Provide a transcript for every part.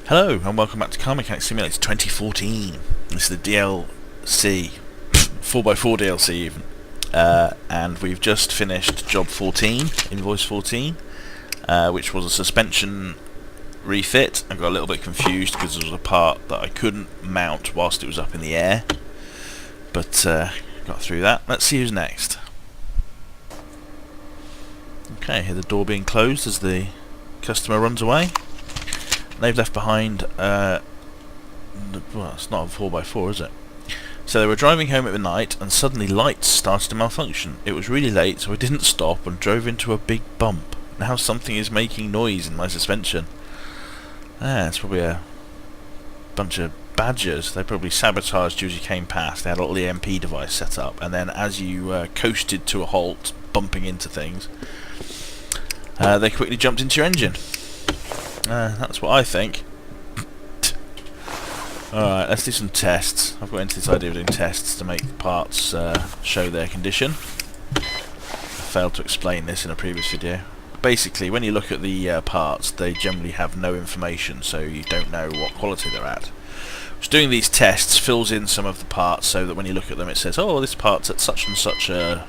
Hello and welcome back to Car Mechanic Simulator 2014. This is the DLC, 4x4 DLC even, and we've just finished job 14, Invoice 14, which was a suspension refit. I got a little bit confused because there was a part that I couldn't mount whilst it was up in the air, but got through that. Let's see who's next. Okay, hear the door being closed as the customer runs away. They've left behind, well, it's not a 4x4, is it? So they were driving home at the night and suddenly lights started to malfunction. It was really late, so I didn't stop and drove into a big bump. Now something is making noise in my suspension. It's probably a bunch of badgers. They probably sabotaged you as you came past. They had a little EMP device set up, and then as you coasted to a halt, bumping into things, they quickly jumped into your engine. That's what I think. Alright, let's do some tests. I've got into this idea of doing tests to make parts show their condition. I failed to explain this in a previous video. Basically, when you look at the parts, they generally have no information, so you don't know what quality they're at. Just doing these tests fills in some of the parts so that when you look at them it says, oh, this part's at such and such a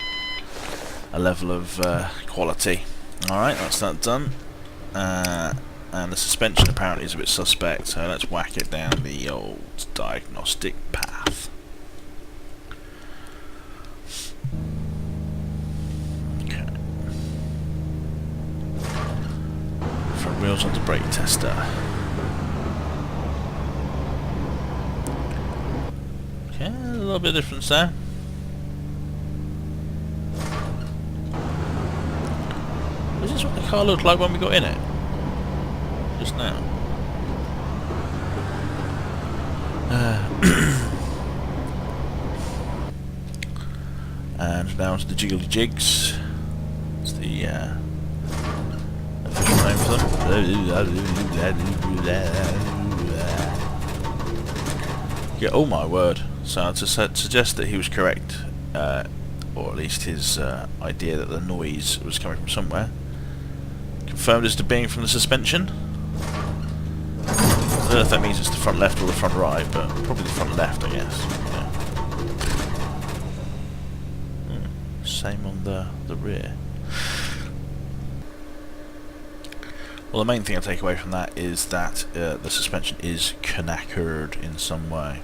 level of quality. Alright, that's that done. And the suspension apparently is a bit suspect, so let's whack it down the old diagnostic path. Okay. Front wheels onto brake tester. Okay, a little bit of difference there. Is this what the car looked like when we got in it? Just now. And now to the jiggly jigs. It's the official name for them. Yeah, oh my word. So to suggest that he was correct, or at least his idea that the noise was coming from somewhere, confirmed as to being from the suspension. I don't know if that means it's the front left or the front right, but probably the front left, I guess. Yeah. Same on the rear. Well, the main thing I take away from that is that the suspension is knackered in some way.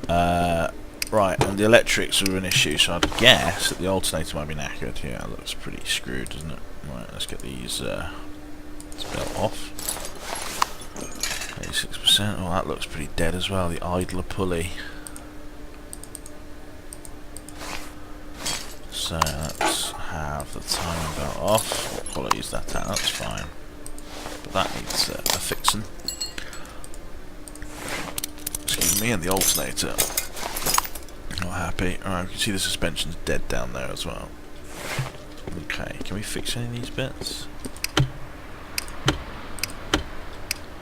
Right, and the electrics are an issue, so I'd guess that the alternator might be knackered. Yeah, that looks pretty screwed, doesn't it? Right, let's get these this belt off. 86%. Oh, that looks pretty dead as well. The idler pulley. So let's have the timing belt off. What quality is that at? That's fine. But that needs a fixing. Excuse me, and the alternator. Not happy. Alright, you can see the suspension's dead down there as well. Okay, can we fix any of these bits?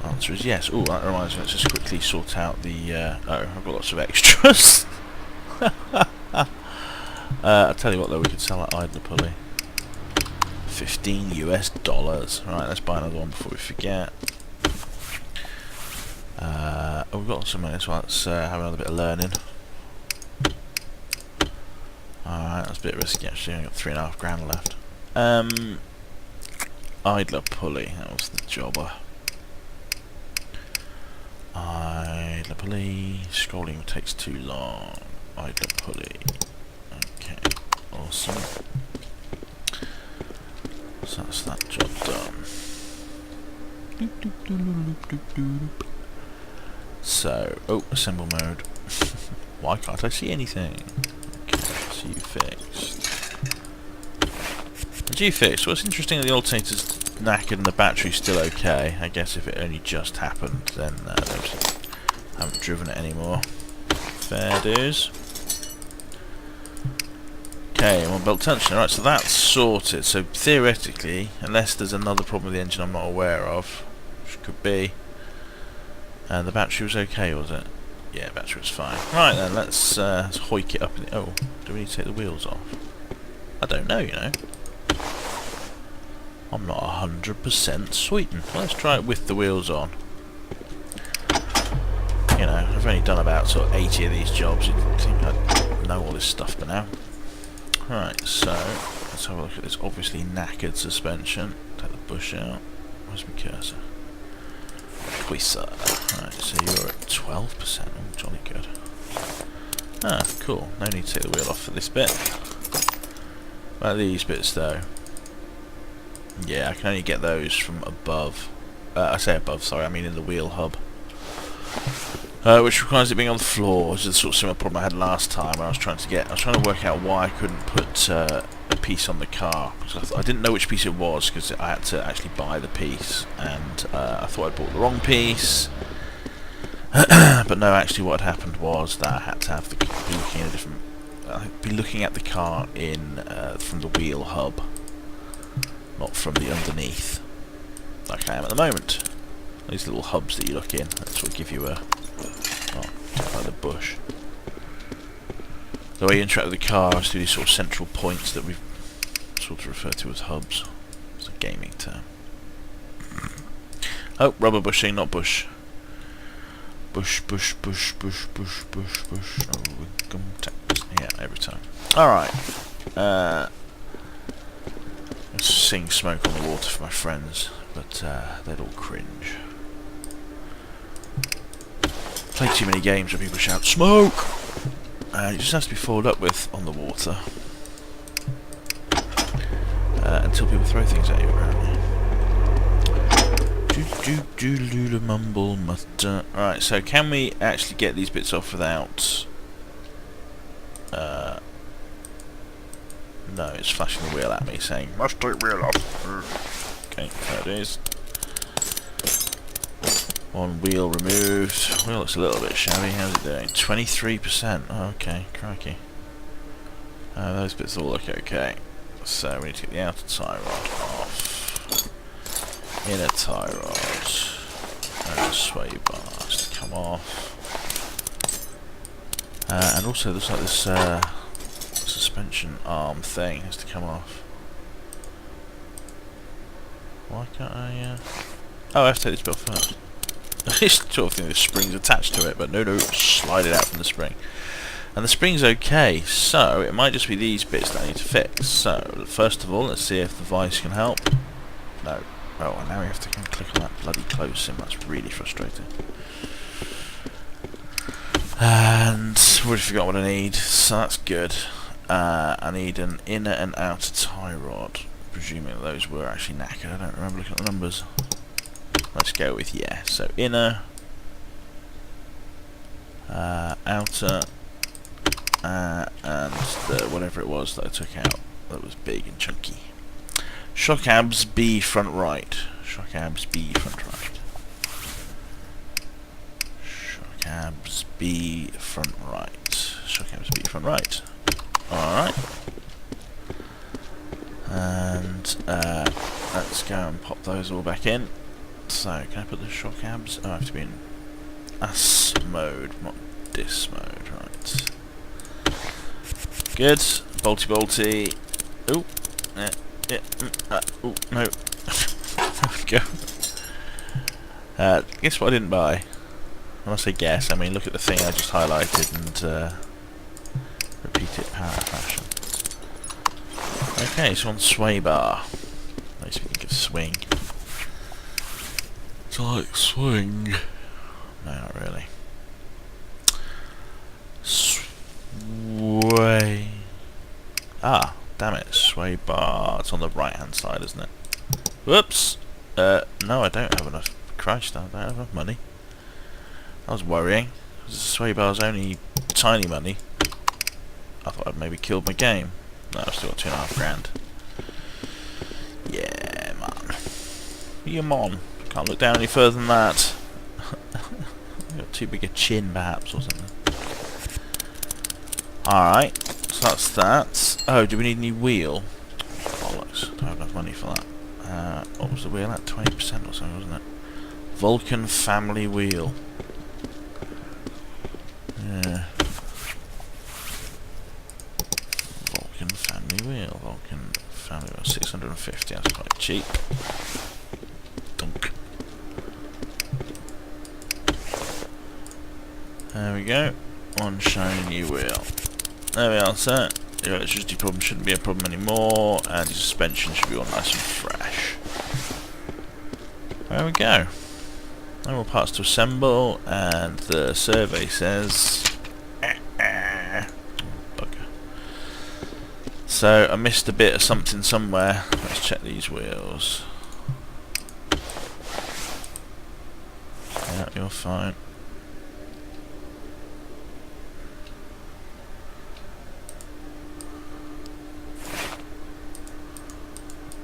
Answer is yes. Oh, that reminds me, let's just quickly sort out the oh, I've got lots of extras. I'll tell you what though, we could sell that idler pulley. $15 US. Right, let's buy another one before we forget. Oh, we've got some money, so let's have another bit of learning. Alright, that's a bit risky actually, I've got £3.5 grand left. Idler pulley, that was the jobber. Idler pulley, scrolling takes too long. Idler pulley. Okay, awesome. So that's that job done. So, oh, assemble mode. Why can't I see anything? Okay, so you fixed. The G-fix. What's interesting, the alternator's knackered and the battery's still okay. I guess if it only just happened, then they haven't driven it anymore. Fair dues. Okay, one belt tension. Alright, so that's sorted. So theoretically, unless there's another problem with the engine I'm not aware of, which could be, and the battery was okay, was it? Yeah, battery was fine. Right then, let's hoik it up in the... Oh, do we need to take the wheels off? I don't know, you know. I'm not 100% certain. Let's try it with the wheels on. You know, I've only done about sort of 80 of these jobs. You'd think I'd know all this stuff by now. Right, so let's have a look at this obviously knackered suspension. Take the bush out. Where's my cursor? Quasar. Right, so you're at 12%. Oh, jolly good. Ah, cool. No need to take the wheel off for this bit. About these bits though. Yeah, I can only get those from above. I say above, sorry, I mean in the wheel hub. Which requires it being on the floor, which is the sort of similar problem I had last time. I was trying to work out why I couldn't put a piece on the car, because I didn't know which piece it was, because I had to actually buy the piece, and I thought I'd bought the wrong piece. But no, actually what had happened was that I had to have be looking at the car in from the wheel hub, not from the underneath, like I am at the moment. These little hubs that you look in, that's what give you a like the bush. The way you interact with the car is through these sort of central points that we've sort of referred to as hubs. It's a gaming term. Oh, rubber bushing, not bush. Bush, bush, bush, bush, bush, bush, bush. Oh, yeah, every time. Alright. Let's sing Smoke on the Water for my friends, but they'd all cringe. Play too many games where people shout smoke, and it just has to be followed up with on the water until people throw things at you apparently. Do mumble mutter. Right, so can we actually get these bits off without? No, it's flashing the wheel at me saying must take wheel off. Okay, there it is. One wheel removed. Wheel looks a little bit shabby. How's it doing? 23%. Oh, okay, crikey. Those bits all look okay. So we need to get the outer tie rod off. Inner tie rod. And the sway bar has to come off. And also looks like this suspension arm thing has to come off. Why can't I? Oh, I have to take this bit off first. I sort of think the spring's attached to it, but no, slide it out from the spring. And the spring's okay, so it might just be these bits that I need to fix. So, first of all, let's see if the vice can help. No. Oh, and now we have to click on that bloody close sim, that's really frustrating. And I've already forgot what I need, so that's good. I need an inner and outer tie rod. Presuming those were actually knackered, I don't remember looking at the numbers. Let's go with yeah. So inner, outer, and the whatever it was that I took out that was big and chunky. Shock abs B front right. Shock abs B front right. Shock abs B front right. Shock abs B front right. Alright. And let's go and pop those all back in. So, can I put the shock abs? Oh, I have to be in AS mode, not DIS mode, right. Good. Bolty. Ooh. Ooh, no. There we go. Guess what I didn't buy? When I say guess, I mean look at the thing I just highlighted and repeat it power fashion. Okay, so on sway bar. Makes me think of swing. It's like swing. No, not really. Sway. Ah, damn it, sway bar. It's on the right hand side, isn't it? Whoops! No, I don't have enough. Christ, I don't have enough money. That was worrying. Because the sway bar's only tiny money. I thought I'd maybe killed my game. No, I've still got £2.5 grand. Yeah, man. Yeah, man. Can't look down any further than that. I've got too big a chin, perhaps, or something. Alright, so that's that. Oh, do we need a new wheel? Bollocks, don't have enough money for that. What was the wheel at? 20% or something, wasn't it? Vulcan family wheel. Yeah. Vulcan family wheel. Vulcan family wheel. 650. That's quite cheap. Dunk. There we go. One shiny new wheel. There we are, sir. Your electricity problem shouldn't be a problem anymore, and your suspension should be all nice and fresh. There we go. No more parts to assemble, and the survey says... Bugger. So, I missed a bit of something somewhere. Let's check these wheels. Yeah, you're fine.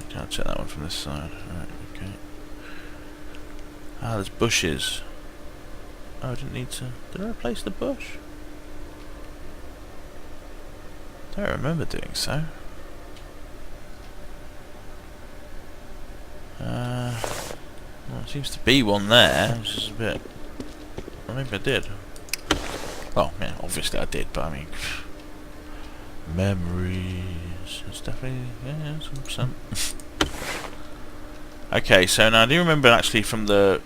Can't check that one from this side. Right, okay. Ah, there's bushes. Oh, I didn't need to... Did I replace the bush? I don't remember doing so. Well, there seems to be one there, which is a bit... Well, maybe I did. Well, yeah, obviously I did, but I mean... Memories... It's definitely... Yeah, some... Okay, so now do you remember actually from the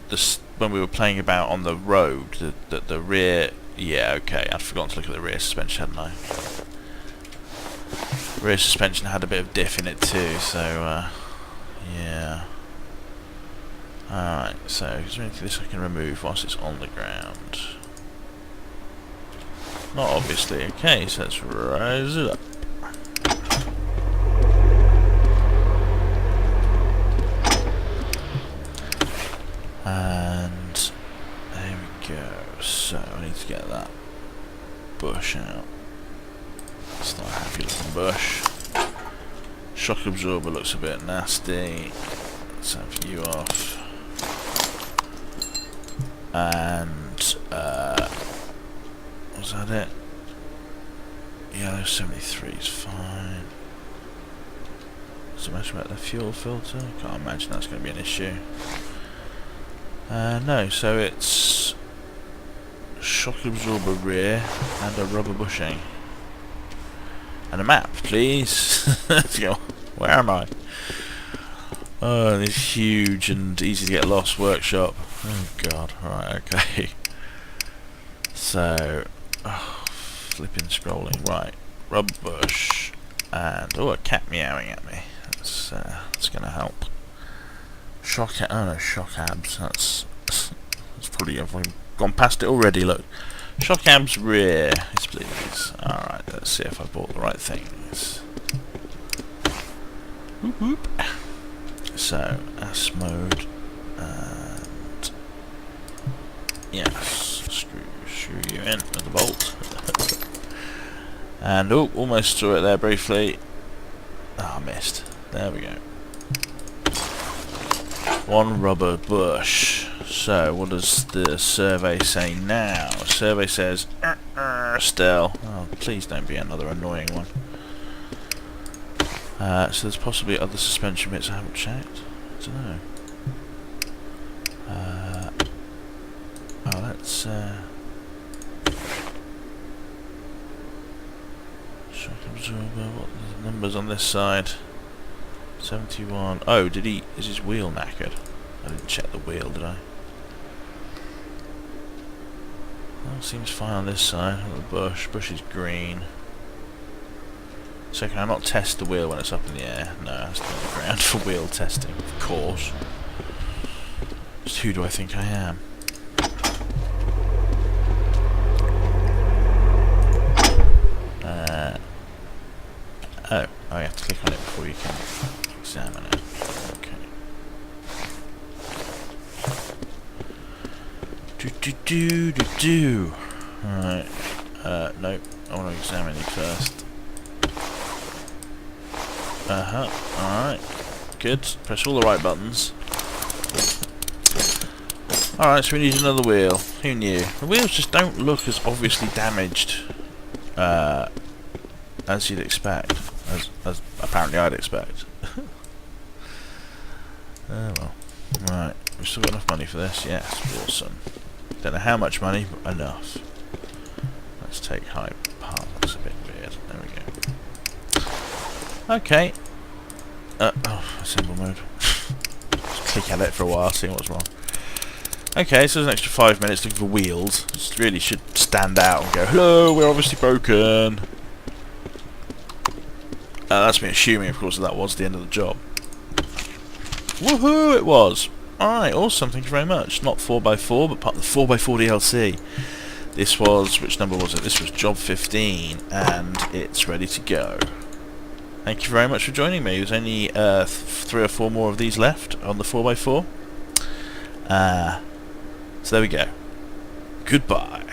when we were playing about on the road that the rear... Yeah, okay, I'd forgotten to look at the rear suspension, hadn't I? Rear suspension had a bit of diff in it too, so yeah. Alright, so is there anything this I can remove whilst it's on the ground? Not obviously. Okay, so let's rise it up. And there we go. So I need to get that bush out. It's not a happy looking bush. Shock absorber looks a bit nasty. Let's have you off. And was that it? Yellow 73 is fine. Does it matter about the fuel filter? Can't imagine that's going to be an issue. No, so it's shock absorber rear and a rubber bushing. And a map, please. Let's go. Where am I? Oh, this huge and easy to get lost workshop. Oh god, right, okay. So, flipping scrolling, right. Rubber bush, and, oh, a cat meowing at me. That's gonna help. Shock abs, that's probably, I've gone past it already, look. Shock abs rear, yes please. Alright, let's see if I bought the right things. Whoop whoop. So, S mode, and yes, screw you in with the bolt. And, oh, almost saw it there briefly. Ah, missed. There we go. One rubber bush. So, what does the survey say now? The survey says, still. Oh, please don't be another annoying one. So there's possibly other suspension bits I haven't checked. I don't know. Oh, let's shock absorber. What are the numbers on this side? 71. Oh, is his wheel knackered? I didn't check the wheel, did I? Well, seems fine on this side. The bush is green. So can I not test the wheel when it's up in the air? No, that's not on the ground for wheel testing, of course. Just who do I think I am? Oh, you have to click on it before you can examine it. Okay. Alright. No, I want to examine it first. Alright. Good. Press all the right buttons. Alright, so we need another wheel. Who knew? The wheels just don't look as obviously damaged as you'd expect. As apparently I'd expect. Oh well. Right. We've still got enough money for this? Yes. Awesome. Don't know how much money, but enough. Let's take high part. That's a bit weird. There we go. Okay. Assemble mode. Just click at it for a while, see what's wrong. Okay, so there's an extra 5 minutes looking for wheels. Just really should stand out and go, hello, we're obviously broken. That's me assuming, of course, that was the end of the job. Woohoo, it was. Alright, awesome, thank you very much. Not 4x4, but part of the 4x4 DLC. This was, which number was it? This was job 15, and it's ready to go. Thank you very much for joining me. There's only 3 or 4 more of these left on the 4x4. So there we go. Goodbye.